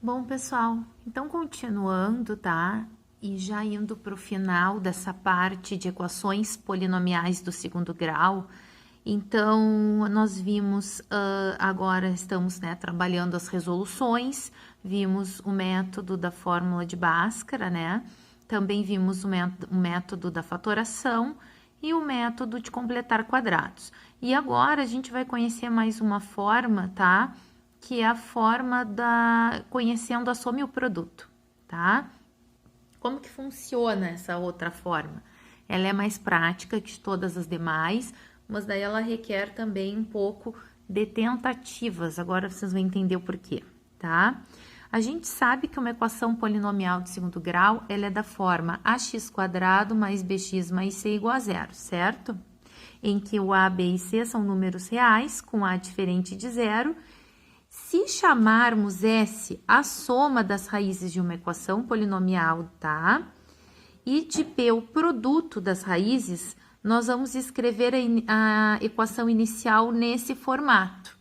Bom, pessoal, então continuando, tá? E já indo para o final dessa parte de equações polinomiais do segundo grau, então nós vimos, agora estamos, né, trabalhando as resoluções, vimos o método da fórmula de Bhaskara, né? Também vimos o método da fatoração e o método de completar quadrados. E agora a gente vai conhecer mais uma forma, tá? Que é a forma da conhecendo a soma e o produto, tá? Como que funciona essa outra forma? Ela é mais prática que todas as demais, mas daí ela requer também um pouco de tentativas. Agora vocês vão entender o porquê, tá? A gente sabe que uma equação polinomial de segundo grau, ela é da forma ax² mais bx mais c igual a zero, certo? Em que o a, b e c são números reais, com a diferente de zero. Se chamarmos S a soma das raízes de uma equação polinomial, tá? E de P o produto das raízes, nós vamos escrever a equação inicial nesse formato,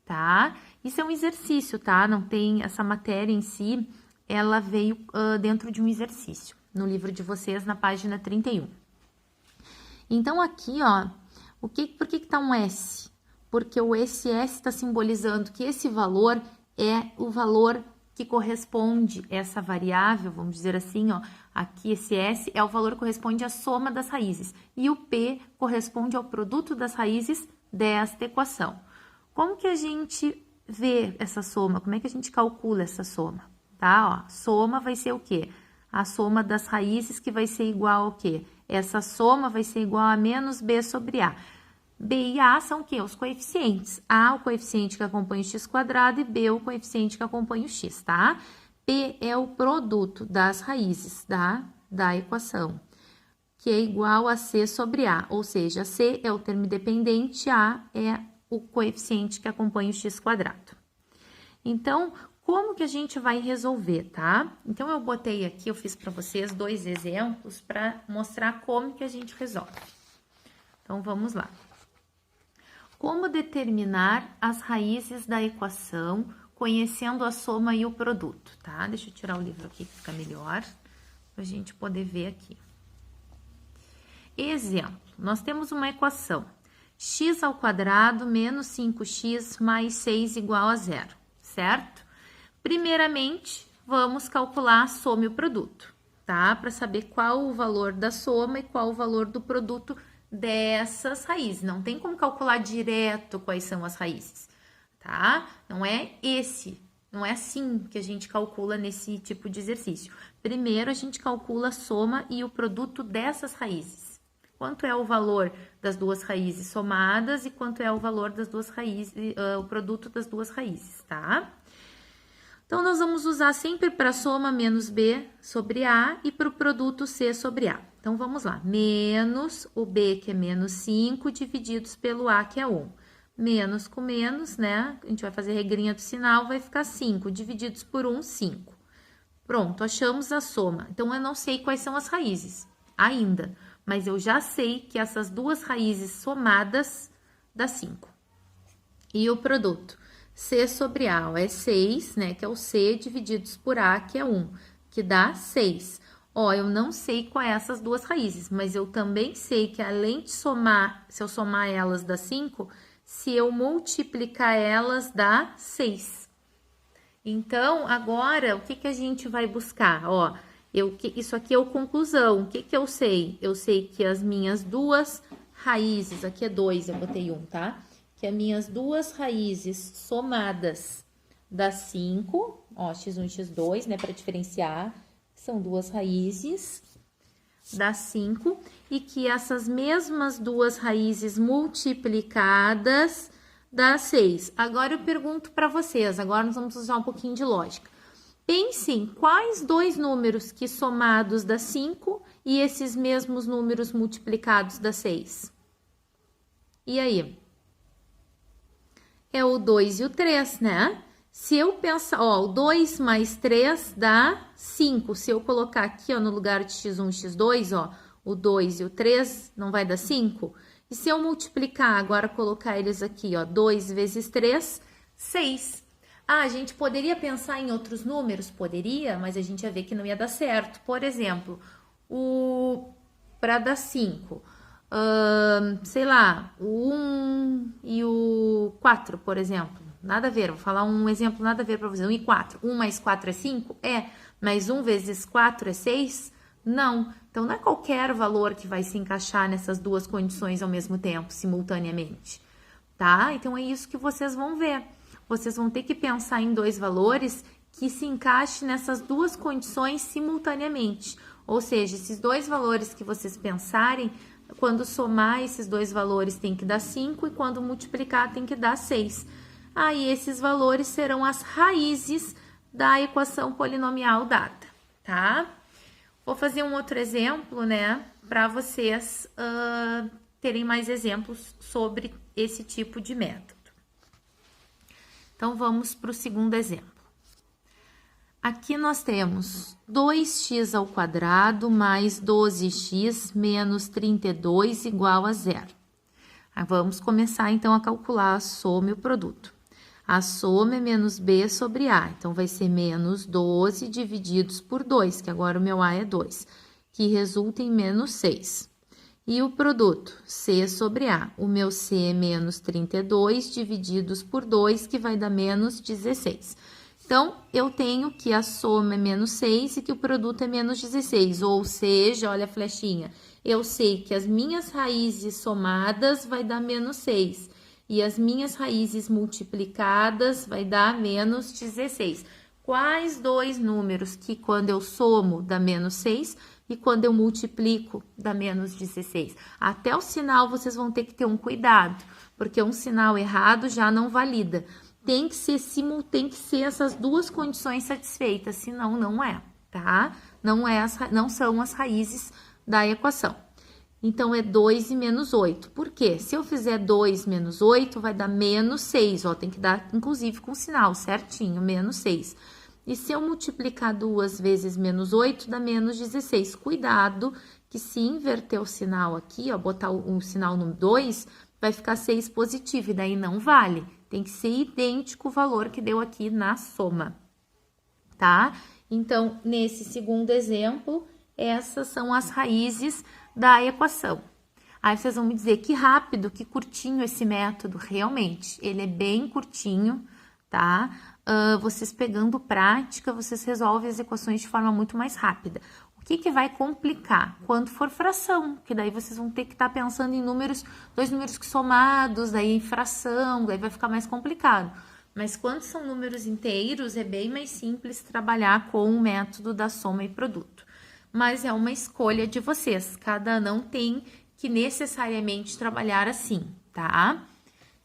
tá? Isso é um exercício, tá? Não tem essa matéria em si, ela veio dentro de um exercício, no livro de vocês, na página 31. Então, aqui, ó, por que tá um S? Porque o SS está simbolizando que esse valor é o valor que corresponde a essa variável, vamos dizer assim, ó, aqui esse S é o valor que corresponde à soma das raízes, e o P corresponde ao produto das raízes desta equação. Como que a gente vê essa soma? Como é que a gente calcula essa soma? Tá, ó, soma vai ser o quê? A soma das raízes que vai ser igual ao quê? Essa soma vai ser igual a menos B sobre A. B e A são o quê? Os coeficientes. A, o coeficiente que acompanha o x² e B, o coeficiente que acompanha o x, tá? P é o produto das raízes da equação, que é igual a C sobre A, ou seja, C é o termo dependente, A é o coeficiente que acompanha o x². Então, como que a gente vai resolver, tá? Então, eu botei aqui, eu fiz para vocês 2 exemplos para mostrar como que a gente resolve. Então, vamos lá. Como determinar as raízes da equação, conhecendo a soma e o produto, tá? Deixa eu tirar o livro aqui que fica melhor, para a gente poder ver aqui. Exemplo, nós temos uma equação, x² menos 5x mais 6 igual a zero, certo? Primeiramente, vamos calcular a soma e o produto, tá? Para saber qual o valor da soma e qual o valor do produto dessas raízes. Não tem como calcular direto quais são as raízes, tá? Não é assim que a gente calcula nesse tipo de exercício. Primeiro, a gente calcula a soma e o produto dessas raízes. Quanto é o valor das duas raízes somadas e quanto é o valor das duas raízes, o produto das duas raízes, tá? Então, nós vamos usar sempre para a soma menos B sobre A e para o produto C sobre A. Então, vamos lá. Menos o B, que é menos 5, divididos pelo A, que é 1. Menos com menos, né? A gente vai fazer a regrinha do sinal, vai ficar 5. Divididos por 1, 5. Pronto, achamos a soma. Então, eu não sei quais são as raízes ainda, mas eu já sei que essas duas raízes somadas dá 5. E o produto? C sobre A, ó, é 6, né, que é o C, divididos por A, que é 1, que dá 6. Ó, eu não sei qual é essas duas raízes, mas eu também sei que além de somar, se eu somar elas dá 5, se eu multiplicar elas dá 6. Então, agora, o que que a gente vai buscar? Ó, isso aqui é o conclusão. O que que eu sei? Eu sei que as minhas duas raízes, aqui é 2, eu botei 1, tá? Que as minhas duas raízes somadas dá 5, ó, x1 e x2, né, para diferenciar, são duas raízes, dá 5, e que essas mesmas duas raízes multiplicadas dá 6. Agora eu pergunto para vocês, agora nós vamos usar um pouquinho de lógica. Pensem quais dois números que somados dá 5 e esses mesmos números multiplicados dá 6. E aí? É o 2 e o 3, né? Se eu pensar, ó, o 2 mais 3 dá 5. Se eu colocar aqui, ó, no lugar de x1 e x2, ó, o 2 e o 3, não vai dar 5? E se eu multiplicar, agora colocar eles aqui, ó, 2 vezes 3, 6. Ah, a gente poderia pensar em outros números? Poderia, mas a gente ia ver que não ia dar certo. Por exemplo, para dar 5, sei lá, o 1 e o 4, por exemplo. Nada a ver, vou falar um exemplo nada a ver para vocês. 1 e 4. 1 mais 4 é 5? É. Mas 1 vezes 4 é 6? Não. Então, não é qualquer valor que vai se encaixar nessas duas condições ao mesmo tempo, simultaneamente. Tá? Então, é isso que vocês vão ver. Vocês vão ter que pensar em dois valores que se encaixem nessas duas condições simultaneamente. Ou seja, esses dois valores que vocês pensarem, quando somar esses dois valores tem que dar 5 e quando multiplicar tem que dar 6. Aí esses valores serão as raízes da equação polinomial dada, tá? Vou fazer um outro exemplo, né, para vocês terem mais exemplos sobre esse tipo de método. Então, vamos para o segundo exemplo. Aqui nós temos 2x ao quadrado mais 12x menos 32 igual a zero. Vamos começar, então, a calcular a soma e o produto. A soma é menos b sobre a, então vai ser menos 12 divididos por 2, que agora o meu a é 2, que resulta em menos 6. E o produto, c sobre a, o meu c é menos 32 divididos por 2, que vai dar menos 16. Então, eu tenho que a soma é menos 6 e que o produto é menos 16, ou seja, olha a flechinha, eu sei que as minhas raízes somadas vai dar menos 6 e as minhas raízes multiplicadas vai dar menos 16. Quais dois números que quando eu somo dá menos 6 e quando eu multiplico dá menos 16? Até o sinal vocês vão ter que ter um cuidado, porque um sinal errado já não valida. Tem que ser essas duas condições satisfeitas, senão não é, tá? Não são as raízes da equação. Então, é 2 e menos 8. Por quê? Se eu fizer 2 menos 8, vai dar menos 6. Ó, tem que dar, inclusive, com sinal certinho, menos 6. E se eu multiplicar 2 vezes menos 8, dá menos 16. Cuidado, que se inverter o sinal aqui, ó, botar um sinal no 2, vai ficar 6 positivo, e daí não vale. Tem que ser idêntico o valor que deu aqui na soma, tá? Então, nesse segundo exemplo, essas são as raízes da equação. Aí vocês vão me dizer que rápido, que curtinho esse método. Realmente, ele é bem curtinho, tá? Vocês pegando prática, vocês resolvem as equações de forma muito mais rápida. O que vai complicar? Quando for fração, que daí vocês vão ter que estar pensando em números, dois números somados, daí fração, daí vai ficar mais complicado. Mas quando são números inteiros, é bem mais simples trabalhar com o método da soma e produto. Mas é uma escolha de vocês, cada não tem que necessariamente trabalhar assim, tá?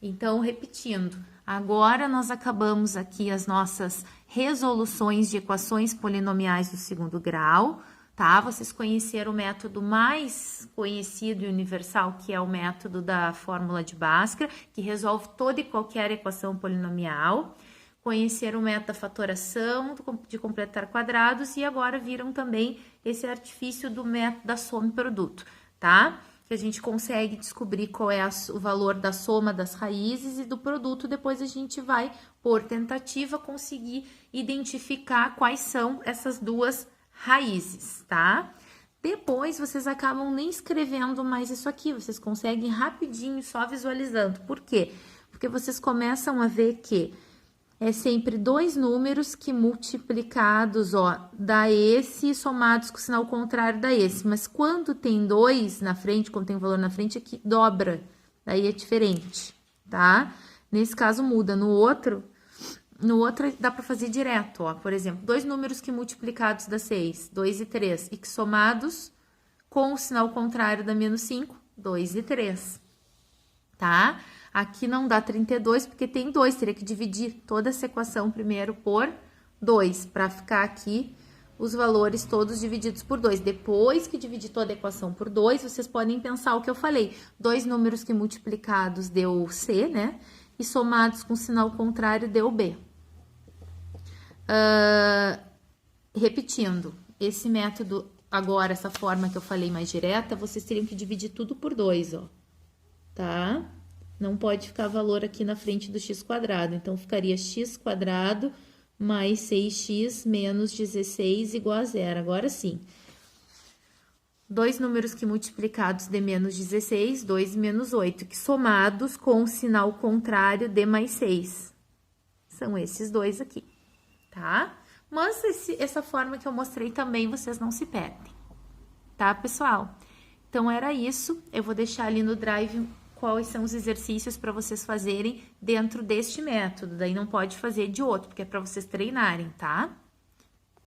Então, repetindo, agora nós acabamos aqui as nossas resoluções de equações polinomiais do segundo grau, tá? Vocês conheceram o método mais conhecido e universal, que é o método da fórmula de Bhaskara, que resolve toda e qualquer equação polinomial. Conheceram o método da fatoração, de completar quadrados, e agora viram também esse artifício do método da soma e produto, tá? Que a gente consegue descobrir qual é o valor da soma das raízes e do produto, depois a gente vai, por tentativa, conseguir identificar quais são essas duas raízes, tá? Depois, vocês acabam nem escrevendo mais isso aqui, vocês conseguem rapidinho, só visualizando. Por quê? Porque vocês começam a ver que é sempre dois números que multiplicados, ó, dá esse, somados com o sinal contrário dá esse. Mas quando tem dois na frente, quando tem um valor na frente, aqui dobra, daí é diferente, tá? Nesse caso muda, no outro dá para fazer direto, ó. Por exemplo, dois números que multiplicados dá 6, 2 e 3, e que somados com o sinal contrário dá menos 5, 2 e 3, tá? Aqui não dá 32 porque tem 2, teria que dividir toda essa equação primeiro por 2, para ficar aqui os valores todos divididos por 2. Depois que dividir toda a equação por 2, vocês podem pensar o que eu falei. Dois números que multiplicados deu C, né? E somados com sinal contrário deu B. Repetindo, esse método agora, essa forma que eu falei mais direta, vocês teriam que dividir tudo por 2, ó, tá? Não pode ficar valor aqui na frente do x quadrado. Então, ficaria x quadrado mais 6x menos 16 igual a zero. Agora sim. Dois números que multiplicados dê menos 16, 2 e menos 8, que somados com o sinal contrário dê mais 6. São esses dois aqui, tá? Mas essa forma que eu mostrei também vocês não se perdem, tá, pessoal? Então, era isso. Eu vou deixar ali no Drive quais são os exercícios para vocês fazerem dentro deste método. Daí, não pode fazer de outro, porque é para vocês treinarem, tá?